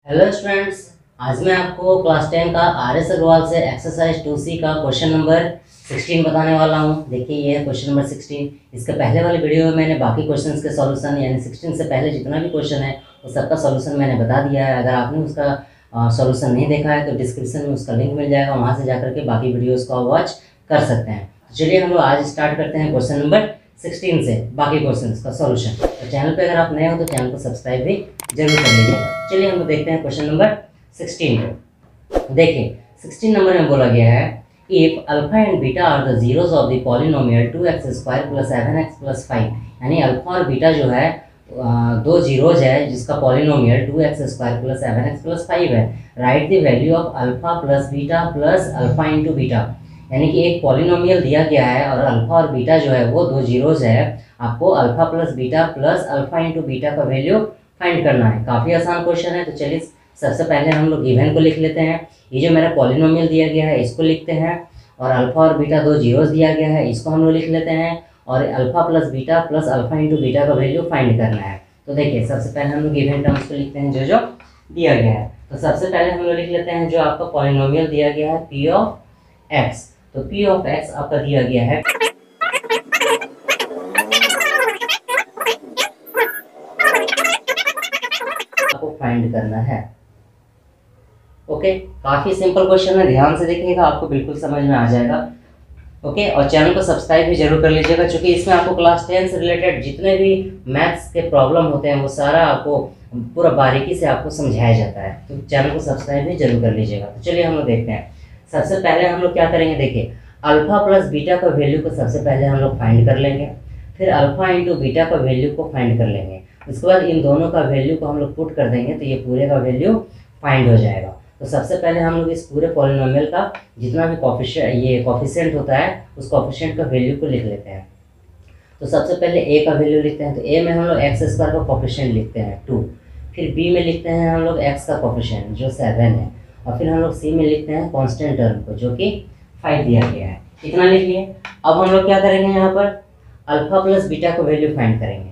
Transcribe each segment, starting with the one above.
Hello students, आज मैं आपको क्लास 10 का आर.एस. अग्रवाल से एक्सरसाइज 2C का क्वेश्चन नंबर 16 बताने वाला हूं। देखिए ये है क्वेश्चन नंबर 16। इसके पहले वाले वीडियो में मैंने बाकी क्वेश्चंस के सॉल्यूशन यानी 16 से पहले जितना भी क्वेश्चन है वो सबका सॉल्यूशन मैंने बता दिया है। अगर आपने उसका सॉल्यूशन नहीं देखा है तो डिस्क्रिप्शन में उसका लिंक मिल जाएगा, वहाँ से जाकर के बाकी वीडियोज़ को वॉच कर सकते हैं। तो चलिए हम लोग आज स्टार्ट करते हैं क्वेश्चन नंबर 16 से बाकी क्वेश्चंस का सॉल्यूशन। तो चैनल पे अगर आप नए हो तो चैनल को सब्सक्राइब भी जरूर कर लीजिएगा। चलिए हम लोग देखते हैं क्वेश्चन नंबर 16 को। देखिए 16 नंबर में बोला गया है if alpha and beta are the zeros of the polynomial 2x square plus 7x plus 5, यानी अल्फा और बीटा जो है दो जीरोज है जिसका polynomial 2x square plus 7x plus 5 है। Right the value of alpha plus beta plus alpha into beta, यानी कि एक पॉलिनोमियल दिया गया है और अल्फा और बीटा जो है वो दो जीरोज है। आपको alpha plus beta plus alpha into beta का वैल्यू फाइंड करना है। काफ़ी आसान क्वेश्चन है। तो चलिए सबसे पहले हम लोग गिवन को लिख लेते हैं। ये जो मेरा पॉलिनोमियल दिया गया है इसको लिखते हैं और अल्फा और बीटा दो जीरोज दिया गया है इसको हम लोग लिख लेते हैं और alpha plus beta plus alpha into beta का वैल्यू फाइंड करना है। तो देखिए सबसे पहले हम लोग गिवन टर्म्स को लिखते हैं जो जो दिया गया है। तो सबसे पहले हम लोग लिख लेते हैं जो आपका पॉलिनोमियल दिया गया है पी ऑफ एक्स। तो पी ऑफ एक्स आपका दिया गया है आपको फाइंड करना है। ओके, काफी सिंपल क्वेश्चन है, ध्यान से देखिएगा आपको बिल्कुल समझ में आ जाएगा। ओके, और चैनल को सब्सक्राइब भी जरूर कर लीजिएगा क्योंकि इसमें आपको क्लास 10 से रिलेटेड जितने भी मैथ्स के प्रॉब्लम होते हैं वो सारा आपको पूरा बारीकी से आपको समझाया जाता है। तो चैनल को सब्सक्राइब भी जरूर कर लीजिएगा। तो चलिए हम लोग देखते हैं। सबसे पहले हम लोग क्या करेंगे, देखिए अल्फा प्लस बीटा का वैल्यू को सबसे पहले हम लोग फाइंड कर लेंगे, फिर अल्फा इंटू बीटा का वैल्यू को फाइंड कर लेंगे। उसके बाद इन दोनों का वैल्यू को हम लोग पुट कर देंगे तो ये पूरे का वैल्यू फाइंड हो जाएगा। तो सबसे पहले हम लोग इस पूरे पॉलिनोमियल का जितना भी कोफिशिएंट होता है उस कोफिशिएंट का वैल्यू को लिख लेते हैं। तो सबसे पहले ए का वैल्यू लिखते हैं। तो ए में हम लोग एक्स स्क्वायर का कोफिशिएंट लिखते हैं 2, फिर बी में लिखते हैं हम लोग एक्स का कोफिशिएंट जो 7 है, और फिर हम लोग सी में लिखते हैं कॉन्स्टेंट टर्म को जो कि 5 दिया गया है। इतना लिख लिए। अब हम लोग क्या करेंगे, यहाँ पर अल्फा प्लस बीटा को वैल्यू फाइंड करेंगे।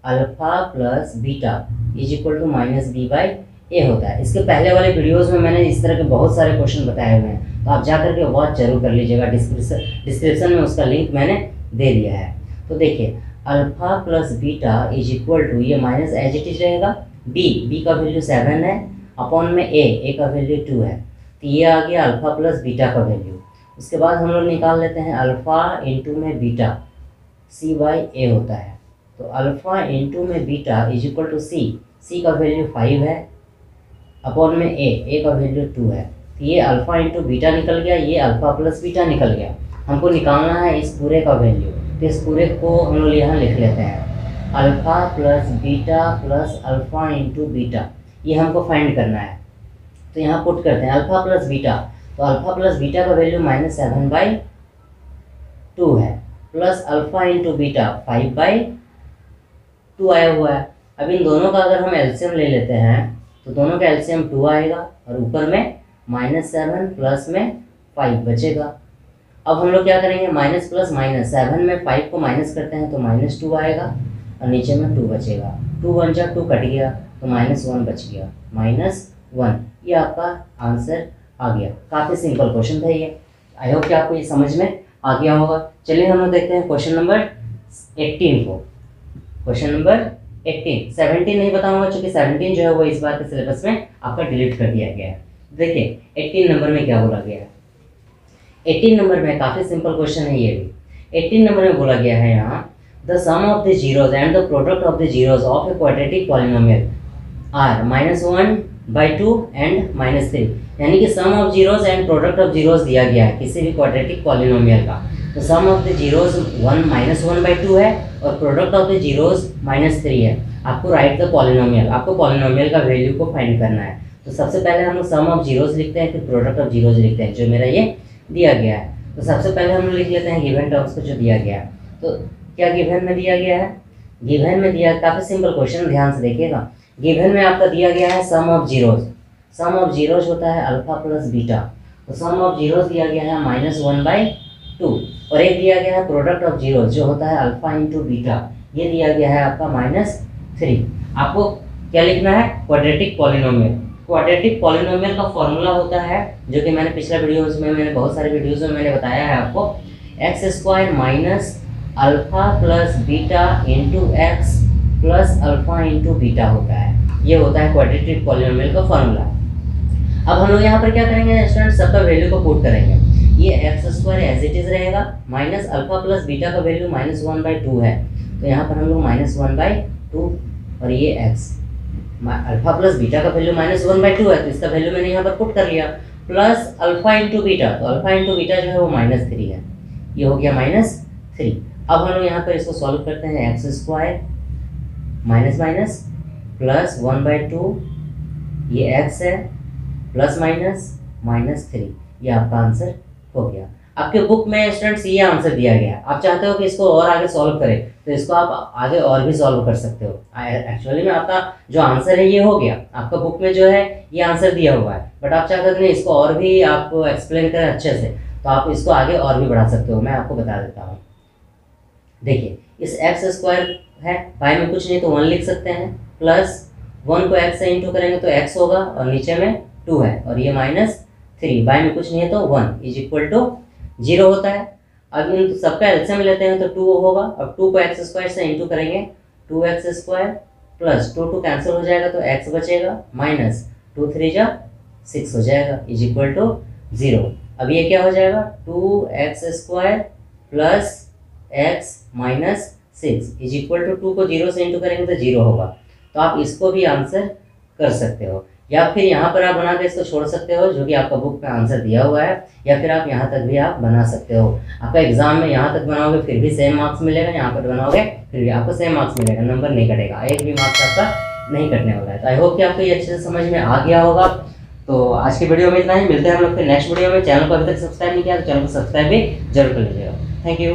Alpha plus beta is equal to minus B by A होता है। इसके पहले वाले वीडियोस में मैंने इस तरह के बहुत सारे क्वेश्चन बताए हुए हैं, तो आप जा करके वॉच जरूर कर लीजिएगा। डिस्क्रिप्शन में उसका लिंक मैंने दे दिया है। तो देखिए alpha plus beta is equal to, ये माइनस एज इट इज रहेगा, बी का वैल्यू 7 है अपॉन में ए का वैल्यू 2 है। तो ये आ गया अल्फा प्लस बीटा का वैल्यू। उसके बाद हम लोग निकाल लेते हैं अल्फा इंटू में बीटा, सी बाई ए होता है। तो अल्फा इंटू में बीटा इज इक्वल टू सी का वैल्यू 5 है अपॉन में ए का वैल्यू 2 है। तो ये अल्फा इंटू बीटा निकल गया, ये अल्फा प्लस बीटा निकल गया। हमको निकालना है इस पूरे का वैल्यू, तो इस पूरे को हम लोग यहाँ लिख लेते हैं alpha plus beta plus alpha into beta, ये हमको फाइंड करना है। तो यहाँ पुट करते हैं अल्फा प्लस बीटा। तो अल्फा प्लस बीटा का वैल्यू -7/2 है प्लस अल्फा इंटू बीटा 5/2 आया हुआ है। अब इन दोनों का अगर हम एलसीएम ले लेते हैं तो दोनों का एलसीएम 2 आएगा और ऊपर में -7 प्लस में 5 बचेगा। अब हम लोग क्या करेंगे, माइनस प्लस माइनस, 7 में 5 को माइनस करते हैं तो -2 आएगा और नीचे में 2 बचेगा। 2 1 जा 2 कट गया तो -1 बच गया, -1। ये आपका आंसर आ गया। काफ़ी सिंपल क्वेश्चन था ये। आई होप कि आपको ये समझ में आ गया होगा। चलिए हम लोग देखते हैं क्वेश्चन नंबर 18 को। क्वेश्चन नंबर 18, 17 नहीं बताऊंगा क्योंकि 17 जो है वो इस बार के सिलेबस में आपका डिलीट कर दिया गया है। देखिए 18 नंबर में क्या बोला गया है। 18 नंबर में काफ़ी सिंपल क्वेश्चन है ये भी। 18 नंबर में बोला गया है यहाँ the sum of the zeros and the product of the zeros of a quadratic polynomial are -1/2 and -3, यानी कि sum of zeros and product of zeros दिया गया है किसी भी क्वाड्रेटिक पॉलिनोमियल का। तो सम ऑफ द जीरोज -1/2 है और प्रोडक्ट ऑफ द जीरोज -3 है। आपको राइट द पॉलिनोमियल, आपको पॉलिनोमियल का वैल्यू को फाइंड करना है। तो सबसे पहले हम लोग सम ऑफ जीरोज लिखते हैं, फिर प्रोडक्ट ऑफ जीरोज लिखते हैं जो मेरा ये दिया गया है। तो सबसे पहले हम लोग लिख लेते हैं गिवन टर्म्स को जो दिया गया है। तो क्या गिवन में दिया गया है, गिवन में दिया, काफ़ी सिंपल क्वेश्चन, ध्यान से देखिएगा। गिवन में आपका दिया गया है sum of zeros. Sum of zeros होता है अल्फा प्लस बीटा। तो सम ऑफ जीरोज दिया गया है -1/2 और एक दिया गया है प्रोडक्ट ऑफ जीरोज जो होता है अल्फा इंटू बीटा, ये दिया गया है आपका -3। आपको क्या लिखना है, क्वाड्रेटिक पॉलिनोमियल। क्वाड्रेटिक पॉलिनोमियल का फॉर्मूला होता है जो कि मैंने पिछला वीडियोस में, मैंने बहुत सारे वीडियोस में मैंने बताया है आपको, x square minus alpha plus beta into x plus alpha into beta होता है। ये होता है क्वाड्रेटिक पॉलिनोमियल का फॉर्मूला। अब हम लोग यहाँ पर क्या करेंगे स्टूडेंट, सबका वैल्यू को पुट करेंगे। ये X square as it is रहेगा, माइनस अल्फा प्लस बीटा का वैल्यू -1/2 है, तो यहाँ पर हम लोग -1/2, और ये एक्स अल्फा प्लस बीटा का वैल्यू -1/2 है, तो इसका वैल्यू मैंने यहाँ पर पुट कर लिया, प्लस अल्फा इंटू बीटा, तो अल्फा इंटू बीटा जो है वो -3 है, ये हो गया -3। अब हम लोग यहाँ पर इसको सॉल्व करते हैं, x square minus minus plus 1/2, ये एक्स है, प्लस माइनस -3, ये आपका आंसर हो गया। आपके बुक में स्टूडेंट्स ये आंसर दिया गया है। आप चाहते हो कि इसको और आगे सॉल्व करें तो इसको आप आगे और भी सॉल्व कर सकते हो। एक्चुअली में आपका जो आंसर है ये हो गया, आपका बुक में जो है ये आंसर दिया हुआ है, बट आप चाहते हो कि इसको और भी आपको एक्सप्लेन करें अच्छे से, तो आप इसको आगे और भी बढ़ा सकते हो। मैं आपको बता देता हूँ, देखिए इस एक्स स्क्वायर है, बाय में कुछ नहीं तो 1 लिख सकते हैं, प्लस 1 को एक्स से इंटू करेंगे तो एक्स होगा, और नीचे में 2 है, और ये -3, बाय में कुछ नहीं है तो 1 इज इक्वल टू 0 होता है। अब इन सबका एलसीएम लेते हैं तो 2 होगा। अब 2 को एक्स स्क्वायर से इंटू करेंगे, 2x स्क्वायर प्लस 2 कैंसिल हो जाएगा तो x बचेगा, माइनस 2 3 जा 6 हो जाएगा, इज इक्वल टू 0। अब ये क्या हो जाएगा, 2x square plus x minus 6 is equal to 2 को 0 से इंटू करेंगे तो 0 होगा। तो आप इसको भी आंसर कर सकते हो, या फिर यहाँ पर आप बना के इसको छोड़ सकते हो जो कि आपका बुक में आंसर दिया हुआ है, या फिर आप यहाँ तक भी आप बना सकते हो। आपका एग्जाम में यहाँ तक बनाओगे फिर भी सेम मार्क्स मिलेगा, यहाँ पर बनाओगे फिर भी आपको सेम मार्क्स मिलेगा, नंबर नहीं कटेगा, एक भी मार्क्स आपका नहीं कटने वाला है। तो आई होप कि आपको ये अच्छे से समझ में आ गया होगा। तो आज की वीडियो में इतना ही, मिलते हैं हम लोग फिर नेक्स्ट वीडियो में। चैनल को अभी तक सब्सक्राइब नहीं किया तो चैनल को सब्सक्राइब भी जरूर कर लीजिएगा। Thank you.